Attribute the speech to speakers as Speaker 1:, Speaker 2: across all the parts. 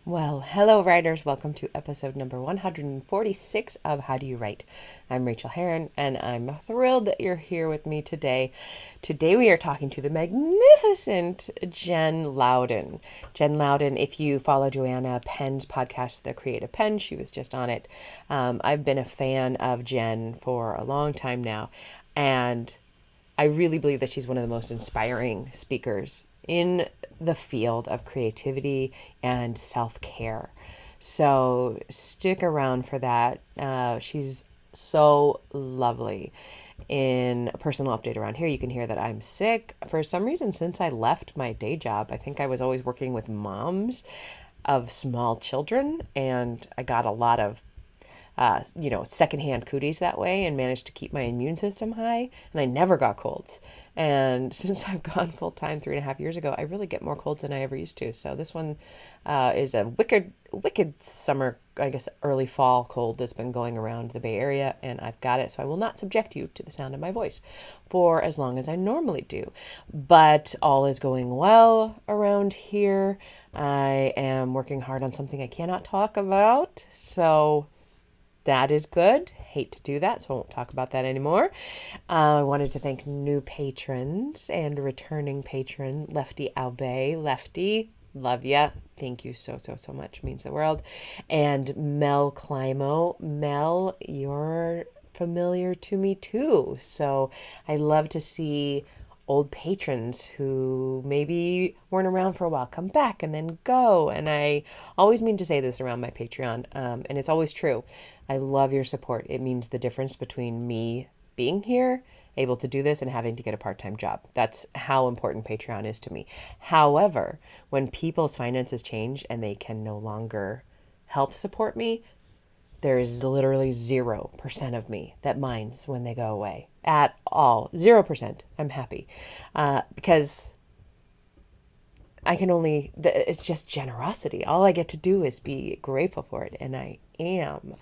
Speaker 1: Well, hello, writers. Welcome to episode number 146 of How Do You Write? I'm Rachael Herron, and I'm thrilled that you're here with me today. Today, we are talking to the magnificent Jen Loudon. Jen Loudon, if you follow Joanna Penn's podcast, The Creative Pen, she was just on it. I've been a fan of Jen for a long time now, and I really believe that she's one of the most inspiring speakers in the field of creativity and self-care. So stick around for that. She's so lovely. In a personal update around here, you can hear that I'm sick. For some reason, since I left my day job, I think I was always working with moms of small children, and I got a lot of secondhand cooties that way and managed to keep my immune system high. And I never got colds. And since I've gone full time 3.5 years ago, I really get more colds than I ever used to. So this one is a wicked summer, I guess, early fall cold that's been going around the Bay Area. And I've got it. So I will not subject you to the sound of my voice for as long as I normally do. But all is going well around here. I am working hard on something I cannot talk about. So that is good. Hate to do that, so I won't talk about that anymore. I wanted to thank new patrons and returning patron, Lefty Albay. Lefty, love ya. Thank you so much. Means the world. And Mel Climo. Mel, you're familiar to me too. So I love to see old patrons who maybe weren't around for a while come back and then go. And I always mean to say this around my Patreon, and it's always true. I love your support. It means the difference between me being here, able to do this, and having to get a part-time job. That's how important Patreon is to me. However, when people's finances change and they can no longer help support me, there is literally 0% of me that minds when they go away at all. 0%. I'm happy because I can only, it's just generosity. All I get to do is be grateful for it, and I am.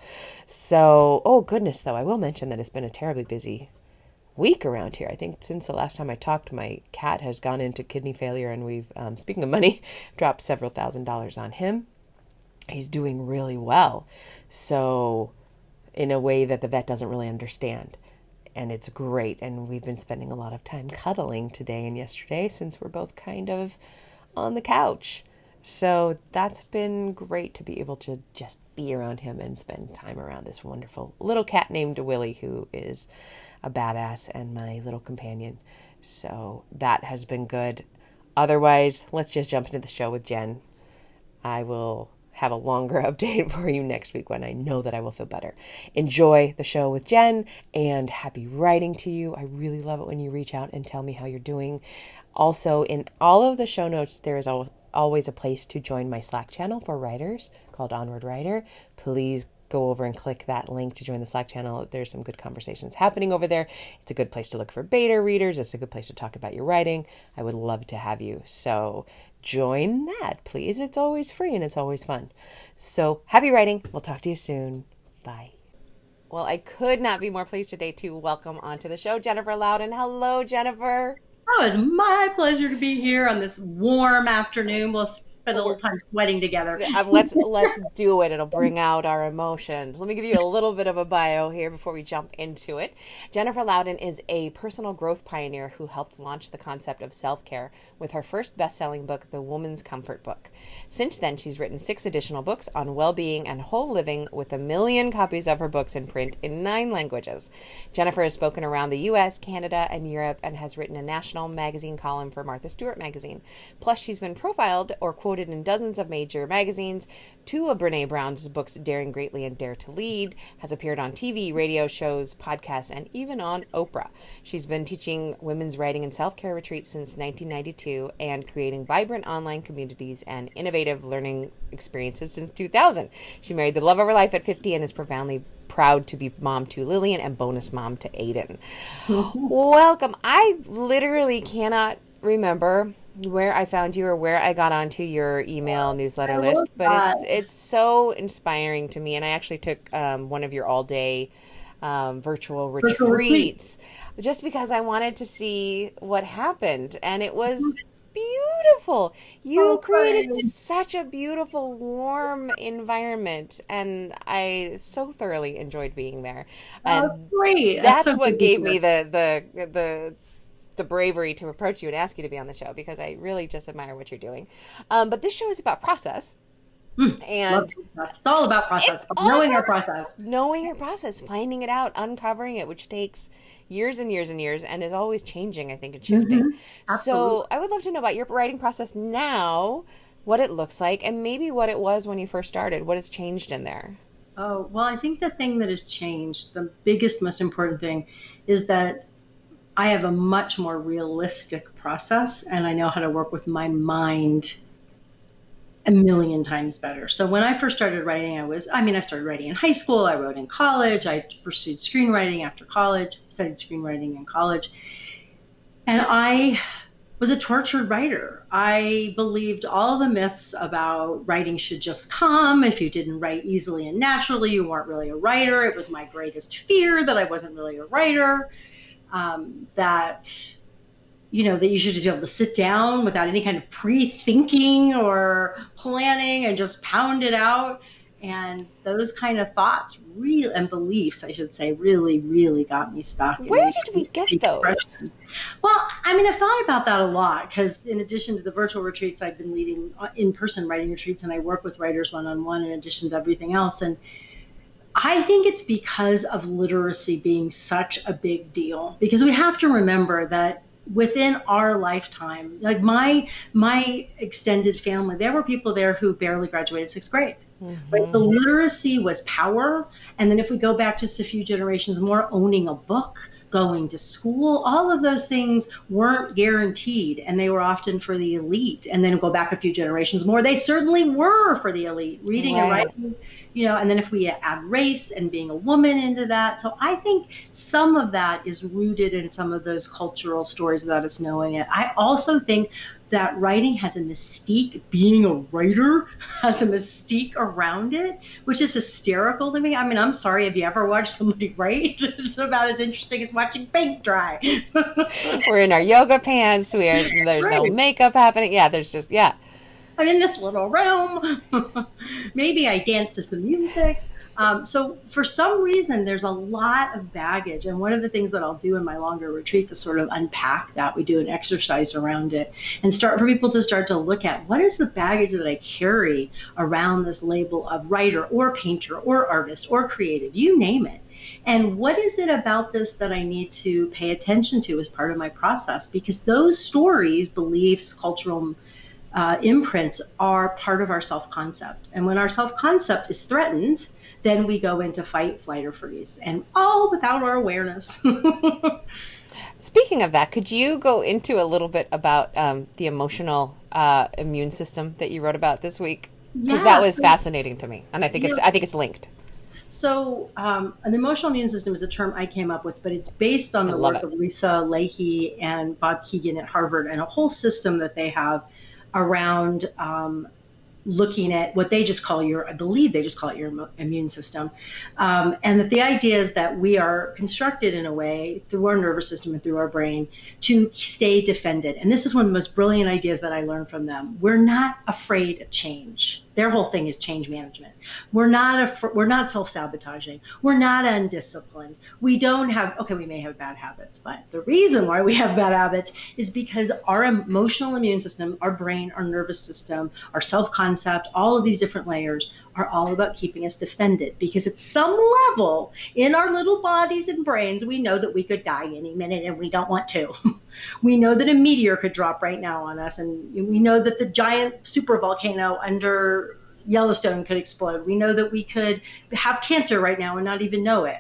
Speaker 1: So, oh goodness, though, I will mention that it's been a terribly busy week around here. I think since the last time I talked, my cat has gone into kidney failure, and we've, speaking of money, dropped several $1,000s on him. He's doing really well. So, in a way that the vet doesn't really understand. And it's great. And we've been spending a lot of time cuddling today and yesterday since we're both kind of on the couch. So that's been great to be able to just be around him and spend time around this wonderful little cat named Willie, who is a badass and my little companion. So that has been good. Otherwise, let's just jump into the show with Jen. I will have a longer update for you next week when I know that I will feel better. Enjoy the show with Jen, and happy writing to you. I really love it when you reach out and tell me how you're doing. Also, in all of the show notes, there is always a place to join my Slack channel for writers called Onward Writer. Please go over and click that link to join the Slack channel. There's some good conversations happening over there. It's a good place to look for beta readers. It's a good place to talk about your writing. I would love to have you. So join that, please. It's always free and it's always fun. So happy writing. We'll talk to you soon. Bye. Well, I could not be more pleased today to welcome onto the show Jennifer Louden. Hello, Jennifer.
Speaker 2: Oh, it's my pleasure to be here on this warm afternoon. We'll spend a little time sweating together.
Speaker 1: Let's do it. It'll bring out our emotions. Let me give you a little bit of a bio here before we jump into it. Jennifer Louden is a personal growth pioneer who helped launch the concept of self-care with her first best-selling book, The Woman's Comfort Book. Since then, she's written 6 additional books on well-being and whole living, with 1 million copies of her books in print in 9 languages. Jennifer has spoken around the U.S., Canada, and Europe, and has written a national magazine column for Martha Stewart magazine. Plus, she's been profiled or quoted in dozens of major magazines. 2 of Brené Brown's books, Daring Greatly and Dare to Lead, has appeared on TV, radio shows, podcasts, and even on Oprah. She's been teaching women's writing and self-care retreats since 1992 and creating vibrant online communities and innovative learning experiences since 2000. She married the love of her life at 50 and is profoundly proud to be mom to Lillian and bonus mom to Aidan. Welcome. I literally cannot remember where I found you or where I got onto your email newsletter
Speaker 2: I
Speaker 1: list,
Speaker 2: love
Speaker 1: but
Speaker 2: that.
Speaker 1: it's so inspiring to me. And I actually took one of your all day virtual
Speaker 2: Virtual retreat.
Speaker 1: retreats just because I wanted to see what happened. And it was beautiful. You
Speaker 2: Oh,
Speaker 1: created
Speaker 2: great.
Speaker 1: such a beautiful, warm environment, and I so thoroughly enjoyed being there.
Speaker 2: Oh, it's
Speaker 1: And
Speaker 2: great. That's
Speaker 1: that's
Speaker 2: so
Speaker 1: what
Speaker 2: good to
Speaker 1: gave
Speaker 2: hear.
Speaker 1: me the bravery to approach you and ask you to be on the show because I really just admire what you're doing. But this show is about process,
Speaker 2: Love
Speaker 1: and
Speaker 2: process. It's all about process,
Speaker 1: it's
Speaker 2: about
Speaker 1: all
Speaker 2: knowing our
Speaker 1: about
Speaker 2: process.
Speaker 1: knowing your process, finding it out, uncovering it, which takes years and years and years and is always changing, I think, and shifting. So
Speaker 2: Absolutely.
Speaker 1: I would love to know about your writing process now, what it looks like, and maybe what it was when you first started, what has changed in there.
Speaker 2: Oh, well, I think the thing that has changed, the biggest, most important thing, is that I have a much more realistic process and I know how to work with my mind a million times better. So when I first started writing, I started writing in high school, I wrote in college, I pursued screenwriting after college, studied screenwriting in college, and I was a tortured writer. I believed all the myths about writing should just come. If you didn't write easily and naturally, you weren't really a writer. It was my greatest fear that I wasn't really a writer. That that you should just be able to sit down without any kind of pre-thinking or planning and just pound it out. And those kind of thoughts really, and beliefs, I should say, really, really got me stuck
Speaker 1: Where
Speaker 2: in
Speaker 1: did we get those?
Speaker 2: depression. Well, I mean, I've thought about that a lot because in addition to the virtual retreats, I've been leading in-person writing retreats and I work with writers one-on-one in addition to everything else. And I think it's because of literacy being such a big deal, because we have to remember that within our lifetime, like my extended family, there were people there who barely graduated sixth grade. Right. So
Speaker 1: Mm-hmm.
Speaker 2: literacy was power. And then if we go back just a few generations more, owning a book, going to school, all of those things weren't guaranteed and they were often for the elite. And then go back a few generations more, they certainly were for the elite, reading and
Speaker 1: Right.
Speaker 2: writing, and then if we add race and being a woman into that. So I think some of that is rooted in some of those cultural stories without us knowing it. I also think that writing has a mystique, being a writer has a mystique around it, which is hysterical to me. I mean, I'm sorry, have you ever watched somebody write? It's about as interesting as watching paint dry.
Speaker 1: We're in our yoga pants. There's no
Speaker 2: Right.
Speaker 1: makeup happening. Yeah, there's just yeah.
Speaker 2: I'm in this little realm. Maybe I dance to some music. So for some reason, there's a lot of baggage. And one of the things that I'll do in my longer retreats is sort of unpack that. We do an exercise around it and start for people to start to look at what is the baggage that I carry around this label of writer or painter or artist or creative, you name it. And what is it about this that I need to pay attention to as part of my process? Because those stories, beliefs, cultural imprints are part of our self-concept. And when our self-concept is threatened, then we go into fight, flight, or freeze, and all without our awareness.
Speaker 1: Speaking of that, could you go into a little bit about the emotional immune system that you wrote about this week? Because that
Speaker 2: Yeah.
Speaker 1: was fascinating to me, and
Speaker 2: Yeah.
Speaker 1: I think it's linked.
Speaker 2: So, an emotional immune system is a term I came up with, but it's based on
Speaker 1: I
Speaker 2: the
Speaker 1: love
Speaker 2: work
Speaker 1: it.
Speaker 2: of Lisa Leahy and Bob Keegan at Harvard and a whole system that they have around looking at what they just call I believe they just call it your immune system. And that the idea is that we are constructed in a way through our nervous system and through our brain to stay defended. And this is one of the most brilliant ideas that I learned from them. We're not afraid of change. Their whole thing is change management. We're not self-sabotaging. We're not undisciplined. We don't have, okay, we may have bad habits, but the reason why we have bad habits is because our emotional immune system, our brain, our nervous system, our self-concept, all of these different layers are all about keeping us defended, because at some level in our little bodies and brains, we know that we could die any minute and we don't want to. We know that a meteor could drop right now on us, and we know that the giant super volcano under Yellowstone could explode. We know that we could have cancer right now and not even know it.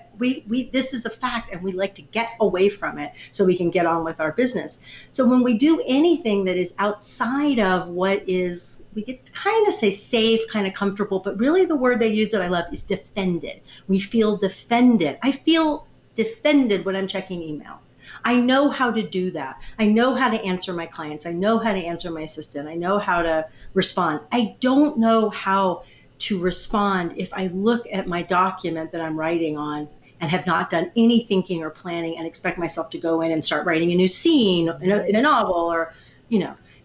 Speaker 2: This is a fact, and we like to get away from it so we can get on with our business. So when we do anything that is outside of what is, we get to kind of say safe, kind of comfortable, but really the word they use that I love is defended. We feel defended. I feel defended when I'm checking email. I know how to do that. I know how to answer my clients. I know how to answer my assistant. I know how to respond. I don't know how to respond if I look at my document that I'm writing on and have not done any thinking or planning and expect myself to go in and start writing a new scene in a novel, or,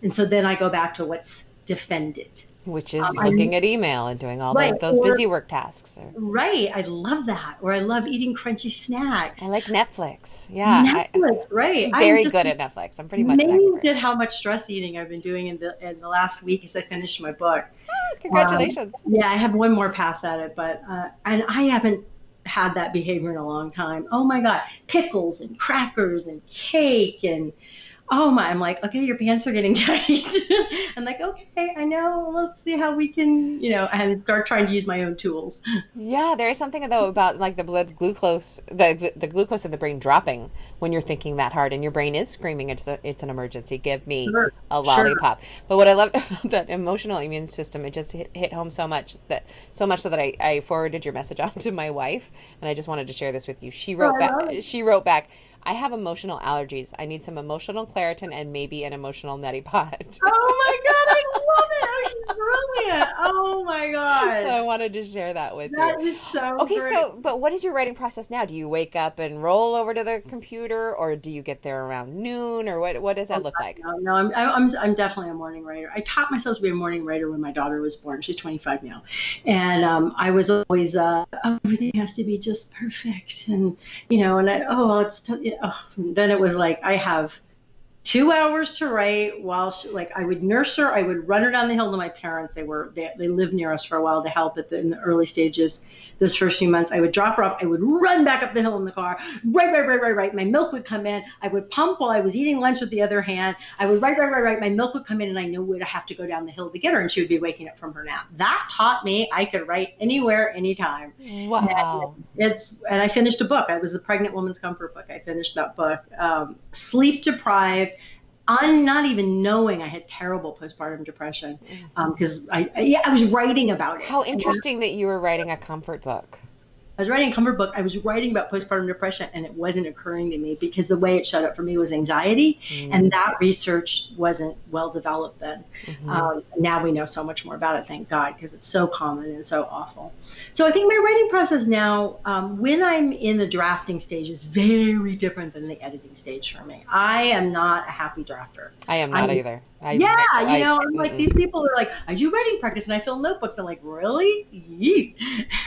Speaker 2: And so then I go back to what's defended.
Speaker 1: Which is looking at email and doing all
Speaker 2: Right,
Speaker 1: those busy work tasks.
Speaker 2: right. I love that. Or I love eating crunchy
Speaker 1: I
Speaker 2: snacks.
Speaker 1: like Netflix. Yeah,
Speaker 2: Netflix, right.
Speaker 1: I'm
Speaker 2: I'm
Speaker 1: very
Speaker 2: just
Speaker 1: good at Netflix. I'm pretty much an
Speaker 2: amazed
Speaker 1: expert.
Speaker 2: at how much stress eating I've been doing in the last week as I finished my book.
Speaker 1: Congratulations.
Speaker 2: Yeah, I have one more pass at it, but and I haven't had that behavior in a long time. Oh my God, pickles and crackers and cake and oh my, I'm like, okay, your pants are getting tight. I'm like, okay, I know. Let's see how we can, and start trying to use my own tools.
Speaker 1: Yeah, there is something though about like the blood glucose, the glucose in the brain dropping when you're thinking that hard, and your brain is screaming, it's an emergency. Give me
Speaker 2: Sure,
Speaker 1: a
Speaker 2: sure.
Speaker 1: lollipop. But what I love about that emotional immune system, it just hit home so much so that I forwarded your message on to my wife, and I just wanted to share this with you. She
Speaker 2: Oh,
Speaker 1: wrote
Speaker 2: I
Speaker 1: back.
Speaker 2: love it.
Speaker 1: She wrote back. I have emotional allergies. I need some emotional Claritin and maybe an emotional neti pot.
Speaker 2: Oh my God, I love it. Oh, she's brilliant. Oh my
Speaker 1: So I
Speaker 2: God.
Speaker 1: wanted to share that with you.
Speaker 2: That is so
Speaker 1: Okay,
Speaker 2: great.
Speaker 1: so, but what is your writing process now? Do you wake up and roll over to the computer, or do you get there around noon, or what does
Speaker 2: Oh
Speaker 1: that look
Speaker 2: God,
Speaker 1: like?
Speaker 2: no, no, I'm definitely a morning writer. I taught myself to be a morning writer when my daughter was born. She's 25 now, and I was always oh, everything has to be just perfect, and I'll just tell you. Oh, then it was like I have 2 hours to write while like I would nurse her. I would run her down the hill to my parents. They lived near us for a while to help in the early stages. Those first few months, I would drop her off. I would run back up the hill in the car. Right. My milk would come in. I would pump while I was eating lunch with the other hand. I would right. My milk would come in, and I knew would have to go down the hill to get her, and she would be waking up from her nap. That taught me I could write anywhere, anytime.
Speaker 1: Wow.
Speaker 2: And I finished a book. I was the Pregnant Woman's Comfort book. I finished that book. Sleep deprived. I'm not even knowing I had terrible postpartum depression because I was writing about it.
Speaker 1: How interesting that you were writing a comfort book.
Speaker 2: I was writing a comfort book. I was writing about postpartum depression, and it wasn't occurring to me because the way it showed up for me was anxiety, and that research wasn't well developed then. Now we know so much more about it, thank God, because it's so common and so awful. So I think my writing process now, when I'm in the drafting stage, is very different than the editing stage for me. I am not a happy drafter.
Speaker 1: I am not either.
Speaker 2: I'm like, these people are like, I do writing practice and I fill notebooks. I'm like, really? Yeet.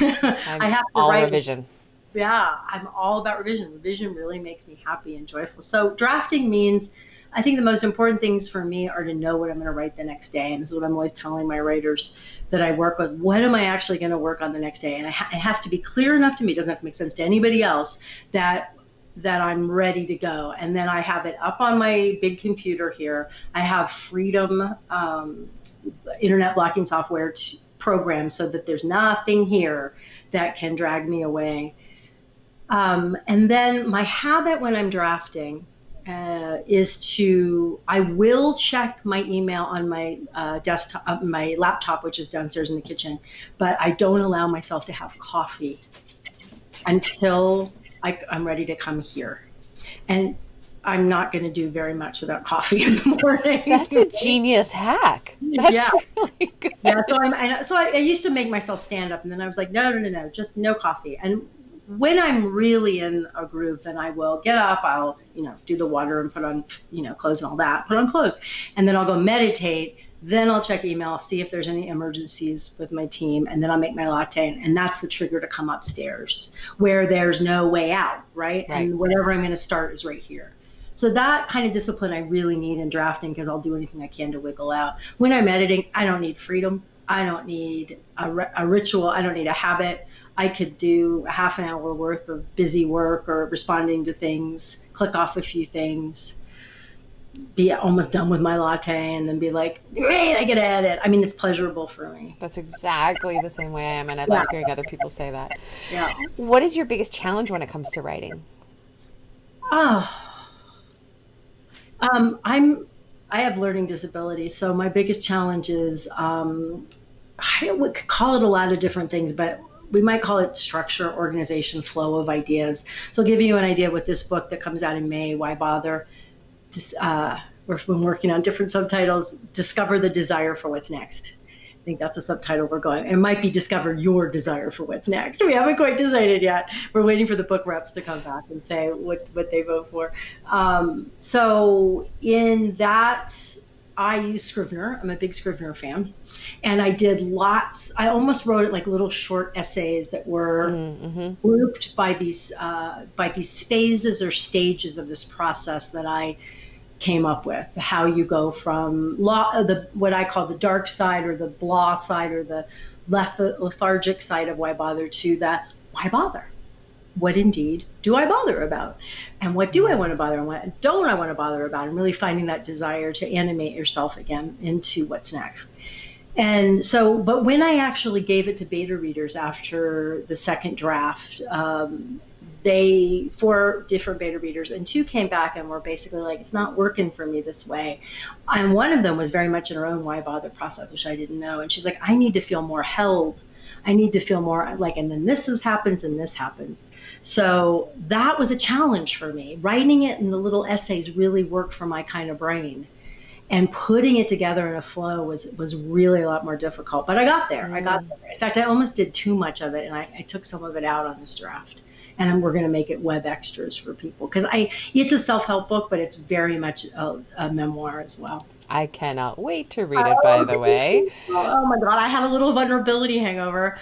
Speaker 1: I'm
Speaker 2: I have to
Speaker 1: all
Speaker 2: write.
Speaker 1: revision.
Speaker 2: Yeah, I'm all about revision. Revision really makes me happy and joyful. So drafting means, I think the most important things for me are to know what I'm going to write the next day. And this is what I'm always telling my writers that I work with. What am I actually going to work on the next day? And it has to be clear enough to me. It doesn't have to make sense to anybody else that I'm ready to go. And then I have it up on my big computer here. I have Freedom internet blocking software program so that there's nothing here that can drag me away. And then my habit when I'm drafting I will check my email on my desktop, my laptop, which is downstairs in the kitchen, but I don't allow myself to have coffee until I'm ready to come here. And I'm not going to do very much without coffee in the morning.
Speaker 1: That's a genius hack. That's really good.
Speaker 2: Yeah. So I used to make myself stand up, and then I was like, no, just no coffee. And when I'm really in a groove, then I will get up. I'll, do the water and put on, clothes and all that. Put on clothes, and then I'll go meditate. Then I'll check email, see if there's any emergencies with my team, and then I'll make my latte, and that's the trigger to come upstairs where there's no way out, right? And whatever I'm going to start is right here. So that kind of discipline I really need in drafting because I'll do anything I can to wiggle out. When I'm editing, I don't need freedom. I don't need a ritual. I don't need a habit. I could do a half an hour worth of busy work or responding to things, click off a few things, be almost done with my latte, and then be like, great, I get to edit. I mean, it's pleasurable for me.
Speaker 1: That's exactly the same way I am, and I love hearing other people say that.
Speaker 2: Yeah.
Speaker 1: What is your biggest challenge when it comes to writing?
Speaker 2: I have learning disabilities, so my biggest challenge is I would call it a lot of different things, but we might call it structure, organization, flow of ideas. So I'll give you an idea with this book that comes out in May, Why Bother? We've been working on different subtitles. Discover the desire for what's next. I think that's a subtitle we're going. It might be discover your desire for what's next. We haven't quite decided yet. We're waiting for the book reps to come back and say what they vote for. So in that, I use Scrivener. I'm a big Scrivener fan. And I did lots, I almost wrote it like little short essays that were grouped by these phases or stages of this process that I came up with. How you go from what I call the dark side or the blah side or the lethargic side of why bother to that why bother? What indeed do I bother about? And what do I want to bother and what don't I want to bother about? And really finding that desire to animate yourself again into what's next. And so, but when I actually gave it to beta readers after the second draft, 4 different beta readers and 2 came back and were basically like, it's not working for me this way. And one of them was very much in her own why bother process, which I didn't know. And she's like, I need to feel more held. I need to feel more like, and then happens and this happens. So that was a challenge for me. Writing it in the little essays really worked for my kind of brain. And putting it together in a flow was really a lot more difficult. But I got there. I got there. In fact, I almost did too much of it, and I took some of it out on this draft. And we're going to make it web extras for people. Because it's a self-help book, but it's very much a memoir as well.
Speaker 1: I cannot wait to read it, by the way.
Speaker 2: Oh my God, I had a little vulnerability hangover.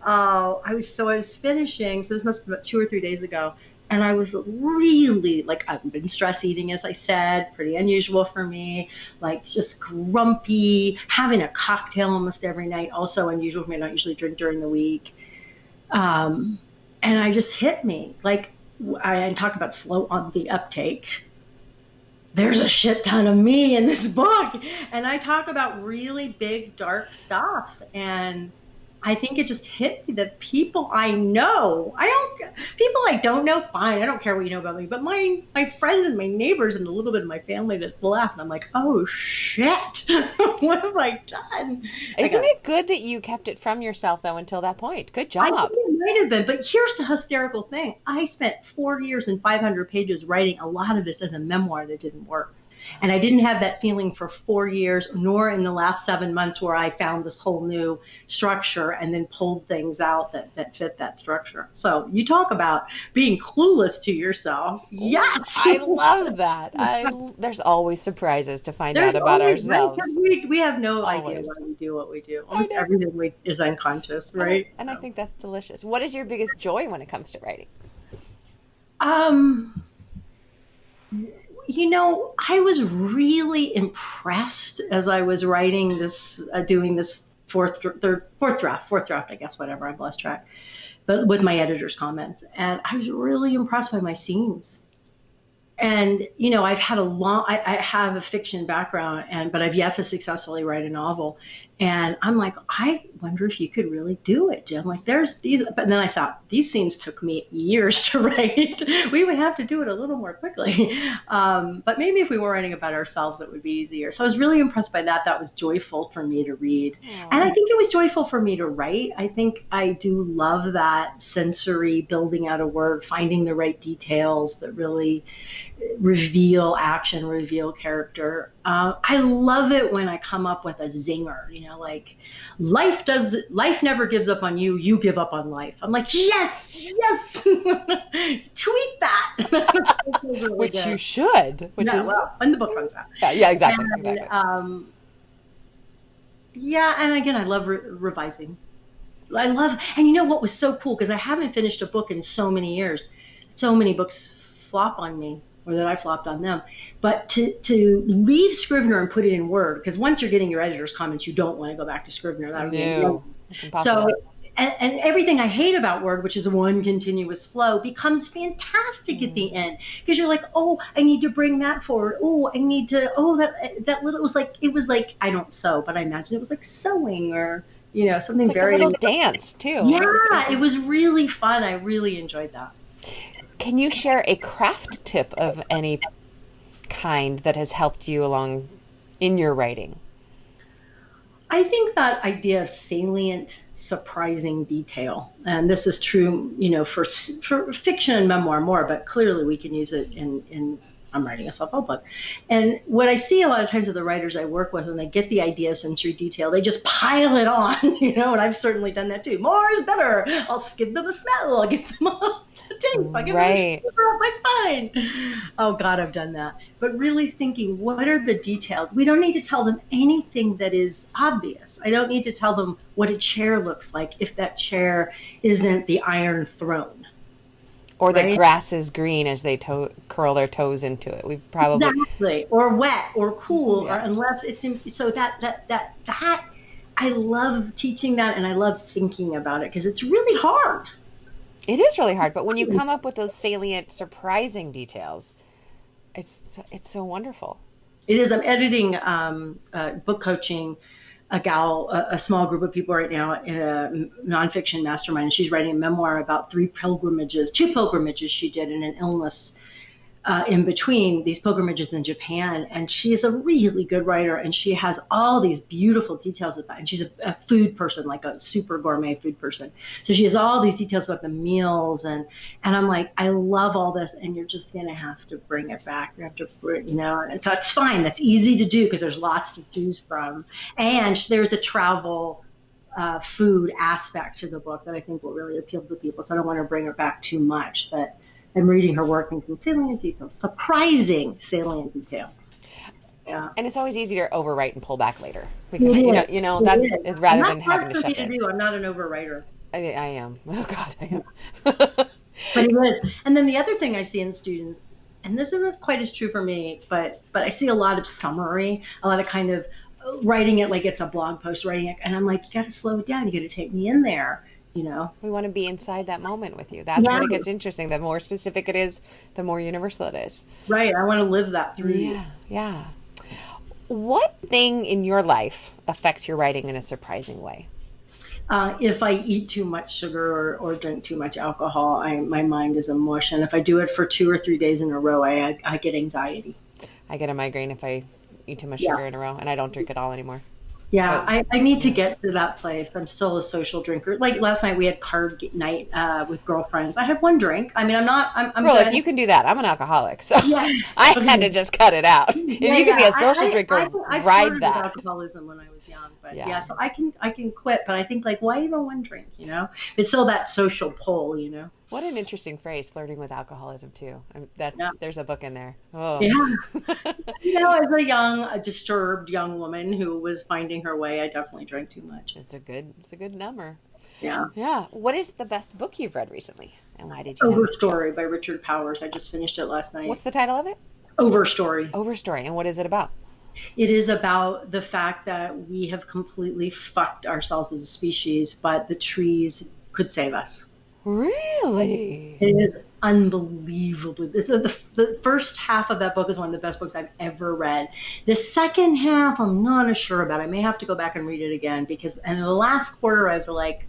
Speaker 2: I was finishing, so this must have been about 2 or 3 days ago. And I was really like, I've been stress eating, as I said, pretty unusual for me, like just grumpy, having a cocktail almost every night, also unusual for me. I don't usually drink during the week. And I just hit me, like, I talk about slow on the uptake. There's a shit ton of me in this book. And I talk about really big, dark stuff. And I think it just hit me that people I know, people I don't know, fine, I don't care what you know about me, but my friends and my neighbors and a little bit of my family that's left, and I'm like, oh shit, what have I done?
Speaker 1: Isn't it good that you kept it from yourself though until that point? Good job.
Speaker 2: I think it might have been, but here's the hysterical thing. I spent 4 years and 500 pages writing a lot of this as a memoir that didn't work. And I didn't have that feeling for 4 years, nor in the last 7 months where I found this whole new structure and then pulled things out that fit that structure. So you talk about being clueless to yourself. Yes.
Speaker 1: I love that. There's always surprises to find out about ourselves.
Speaker 2: Right? We have no idea why we do what we do. Almost everything is unconscious, right?
Speaker 1: And I think that's delicious. What is your biggest joy when it comes to writing?
Speaker 2: I was really impressed as I was writing this, doing this fourth draft, I guess, whatever, I've lost track, but with my editor's comments. And I was really impressed by my scenes. And, I've had I have a fiction background, but I've yet to successfully write a novel. And I'm like, I wonder if you could really do it, Jim. Like, there's these, but then I thought, these scenes took me years to write. We would have to do it a little more quickly. But maybe if we were writing about ourselves, it would be easier. So I was really impressed by that. That was joyful for me to read. Aww. And I think it was joyful for me to write. I think I do love that sensory building out a word, finding the right details that really reveal action, reveal character. I love it when I come up with a zinger, like life never gives up on you, you give up on life. I'm like, yes, tweet that. Really
Speaker 1: which
Speaker 2: good.
Speaker 1: You should, which is
Speaker 2: when the book runs out.
Speaker 1: Yeah, exactly.
Speaker 2: And again, I love revising. And you know what was so cool, because I haven't finished a book in so many years. So many books flop on me, or that I flopped on them. But to leave Scrivener and put it in Word, because once you're getting your editor's comments, you don't want to go back to Scrivener. That would be impossible. So, and everything I hate about Word, which is one continuous flow, becomes fantastic at the end, because you're like, oh, I need to bring that forward. Oh, I need to. Oh, that little. It was like I don't sew, but I imagine it was like sewing or something
Speaker 1: like
Speaker 2: very
Speaker 1: a little dance too.
Speaker 2: Yeah, it was really fun. I really enjoyed that.
Speaker 1: Can you share a craft tip of any kind that has helped you along in your writing?
Speaker 2: I think that idea of salient, surprising detail, and this is true, for fiction and memoir more, but clearly we can use it in I'm writing a self-help book. And what I see a lot of times with the writers I work with, when they get the idea of sensory detail, they just pile it on, and I've certainly done that too. More is better. I'll give them a smell. I'll give them a taste. I'll give them a shiver up my spine. Oh God, I've done that. But really thinking, what are the details? We don't need to tell them anything that is obvious. I don't need to tell them what a chair looks like if that chair isn't the Iron Throne.
Speaker 1: Or the grass is green as they curl their toes into it. We've probably
Speaker 2: exactly, or wet, or cool, or unless it's so that I love teaching that, and I love thinking about it because it's really hard.
Speaker 1: It is really hard, but when you come up with those salient, surprising details, it's so wonderful.
Speaker 2: It is. I'm editing book coaching. A small group of people right now in a nonfiction mastermind, and she's writing a memoir about two pilgrimages she did in an illness in between these pilgrimages in Japan. And she is a really good writer, and she has all these beautiful details about it. And she's a food person, like a super gourmet food person. So she has all these details about the meals, and I'm like, I love all this, and you're just going to have to bring it back. You have to, and so it's fine. That's easy to do because there's lots to choose from. And there's a travel food aspect to the book that I think will really appeal to people. So I don't want to bring her back too much, but I'm reading her work and some salient details, surprising salient detail. Yeah.
Speaker 1: And it's always easier to overwrite and pull back later. Because, that's rather than having to shut it.
Speaker 2: I'm not an overwriter.
Speaker 1: I am. Oh God, I am.
Speaker 2: But it is. And then the other thing I see in students, and this isn't quite as true for me, but I see a lot of summary, a lot of kind of writing it like it's a blog post, writing it, and I'm like, you got to slow it down. You got to take me in there.
Speaker 1: We want to be inside that moment with you. That's when it gets interesting. The more specific it is, the more universal it is.
Speaker 2: Right. I want to live that through you.
Speaker 1: Yeah. What thing in your life affects your writing in a surprising way?
Speaker 2: If I eat too much sugar or drink too much alcohol, my mind is a mush. And if I do it for 2 or 3 days in a row, I get anxiety.
Speaker 1: I get a migraine if I eat too much sugar in a row, and I don't drink at all anymore.
Speaker 2: Yeah, I need to get to that place. I'm still a social drinker. Like last night, we had card night with girlfriends. I had one drink. I mean, I'm
Speaker 1: Girl, if you can do that, I'm an alcoholic, so I had to just cut it out. If you can be a social drinker,
Speaker 2: I
Speaker 1: ride that.
Speaker 2: Alcoholism when I was young, but so I can quit. But I think like, why even one drink? It's still that social pull.
Speaker 1: What an interesting phrase, flirting with alcoholism too. There's a book in there. Oh.
Speaker 2: Yeah. As a disturbed young woman who was finding her way, I definitely drank too much.
Speaker 1: It's a good number.
Speaker 2: Yeah.
Speaker 1: Yeah. What is the best book you've read recently, and why did you?
Speaker 2: Overstory by Richard Powers. I just finished it last night.
Speaker 1: What's the title of it?
Speaker 2: Overstory.
Speaker 1: Overstory. And what is it about?
Speaker 2: It is about the fact that we have completely fucked ourselves as a species, but the trees could save us.
Speaker 1: Really?
Speaker 2: It is unbelievably. The first half of that book is one of the best books I've ever read. The second half, I'm not as sure about. I may have to go back and read it again because, and in the last quarter, I was like,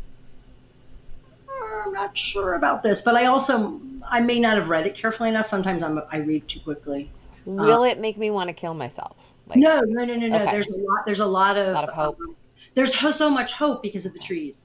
Speaker 2: I'm not sure about this. But I may not have read it carefully enough. Sometimes I read too quickly.
Speaker 1: Will it make me want to kill myself?
Speaker 2: No.
Speaker 1: Okay.
Speaker 2: There's a lot of
Speaker 1: hope.
Speaker 2: There's so much hope because of the trees.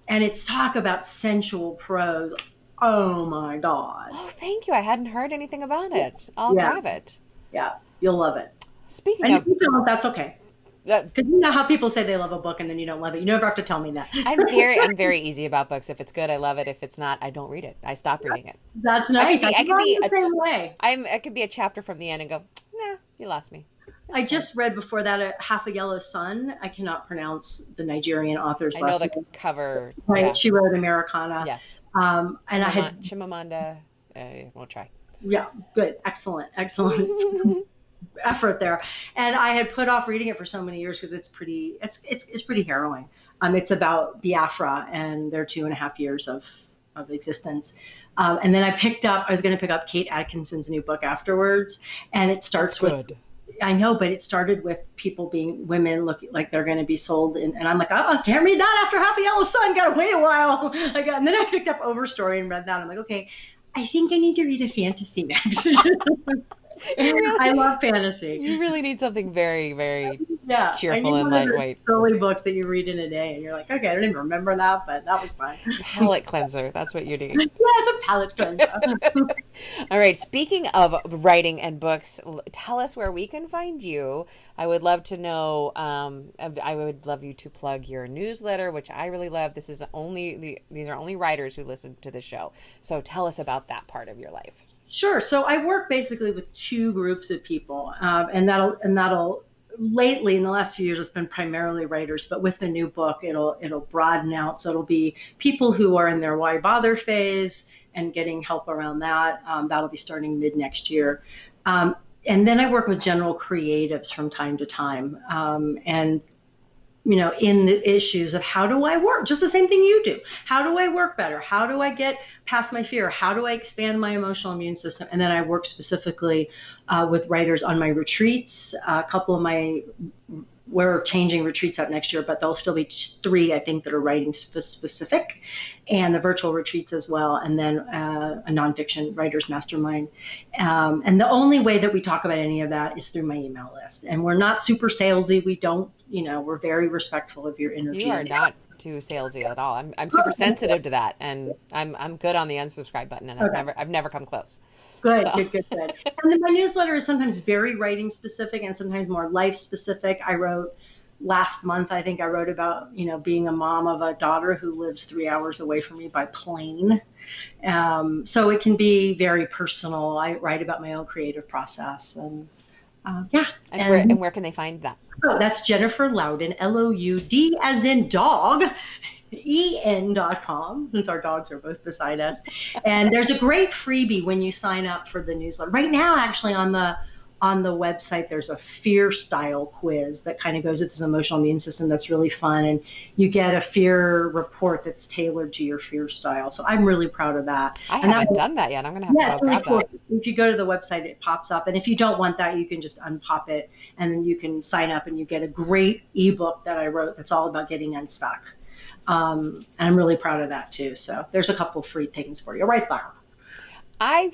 Speaker 2: And it's talk about sensual prose. Oh my God.
Speaker 1: Oh, thank you. I hadn't heard anything about it. I'll grab it.
Speaker 2: Yeah, you'll love it.
Speaker 1: Speaking of,
Speaker 2: if you don't, that's okay. Because you know how people say they love a book and then you don't love it. You never have to tell me that.
Speaker 1: I'm very easy about books. If it's good, I love it. If it's not, I don't read it. I stop reading it.
Speaker 2: That's nice.
Speaker 1: I could be
Speaker 2: the same way.
Speaker 1: I could be a chapter from the end and go, nah, you lost me.
Speaker 2: I just read before that Half a Yellow Sun. I cannot pronounce the Nigerian author's last name.
Speaker 1: I know the cover.
Speaker 2: Right, yeah. She wrote Americana.
Speaker 1: Yes.
Speaker 2: And I had
Speaker 1: Chimamanda. We'll try.
Speaker 2: Yeah, good, excellent effort there. And I had put off reading it for so many years because it's pretty harrowing. It's about Biafra and their 2.5 years of existence. And then I was going to pick up Kate Atkinson's new book afterwards, and it starts with. I know, but it started with women looking like they're going to be sold. And I'm like, I can't read that after Half a Yellow Sun. Got to wait a while. And then I picked up Overstory and read that. I'm like, okay, I think I need to read a fantasy next. I love fantasy.
Speaker 1: You really need something very, very
Speaker 2: Yeah, I need
Speaker 1: cheerful and
Speaker 2: one of those
Speaker 1: lightweight.
Speaker 2: silly books that you read in a day, and you're like, okay, I don't even remember that, but that was fun.
Speaker 1: Palate cleanser. That's what you need.
Speaker 2: Yeah, it's a palate cleanser.
Speaker 1: All right. Speaking of writing and books, tell us where we can find you. I would love to know. I would love you to plug your newsletter, which I really love. This is these are only writers who listen to the show. So tell us about that part of your life.
Speaker 2: Sure. So I work basically with two groups of people, and that'll lately in the last few years it's been primarily writers, but with the new book it'll broaden out. So it'll be people who are in their why bother phase and getting help around that. That'll be starting mid next year. And then I work with general creatives from time to time, and in the issues of how do I work, just the same thing you do. How do I work better? How do I get past my fear? How do I expand my emotional immune system? And then I work specifically with writers on my retreats. A couple of we're changing retreats out next year, but there'll still be 3, I think, that are writing specific, and the virtual retreats as well, and then a nonfiction writers mastermind. And the only way that we talk about any of that is through my email list. And we're not super salesy. We don't, we're very respectful of your energy.
Speaker 1: You are not too salesy at all. I'm super sensitive to that, and I'm good on the unsubscribe button, and I've never come close.
Speaker 2: Good. And then my newsletter is sometimes very writing specific and sometimes more life specific. I wrote last month, I think I wrote about, being a mom of a daughter who lives 3 hours away from me by plane. So it can be very personal. I write about my own creative process and yeah.
Speaker 1: And where can they find that?
Speaker 2: Oh, that's Jennifer Louden, Loud as in dog. en.com, since our dogs are both beside us. And there's a great freebie when you sign up for the newsletter. Right now, actually, on the website, there's a fear style quiz that kind of goes with this emotional immune system that's really fun. And you get a fear report that's tailored to your fear style. So I'm really proud of that.
Speaker 1: I haven't done that yet. I'm going to have to grab that.
Speaker 2: If you go to the website, it pops up. And if you don't want that, you can just unpop it and then you can sign up and you get a great ebook that I wrote that's all about getting unstuck. And I'm really proud of that too. So there's a couple free things for you right there.
Speaker 1: I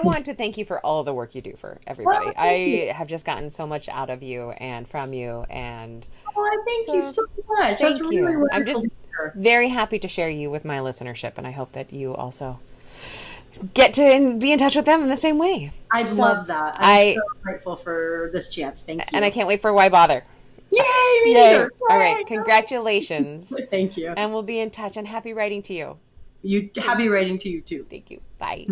Speaker 1: want to thank you for all the work you do for everybody.
Speaker 2: Well,
Speaker 1: I have just gotten so much out of you and from you. And
Speaker 2: thank you so much.
Speaker 1: Thank you. I'm just very happy to share you with my listenership. And I hope that you also get to be in touch with them in the same way.
Speaker 2: I'd love that. I'm so grateful for this chance. Thank you.
Speaker 1: And I can't wait for Why Bother.
Speaker 2: Yay, me neither.
Speaker 1: All right. Congratulations.
Speaker 2: Thank you.
Speaker 1: And we'll be in touch, and happy writing to you.
Speaker 2: Happy writing to you too.
Speaker 1: Thank you. Bye.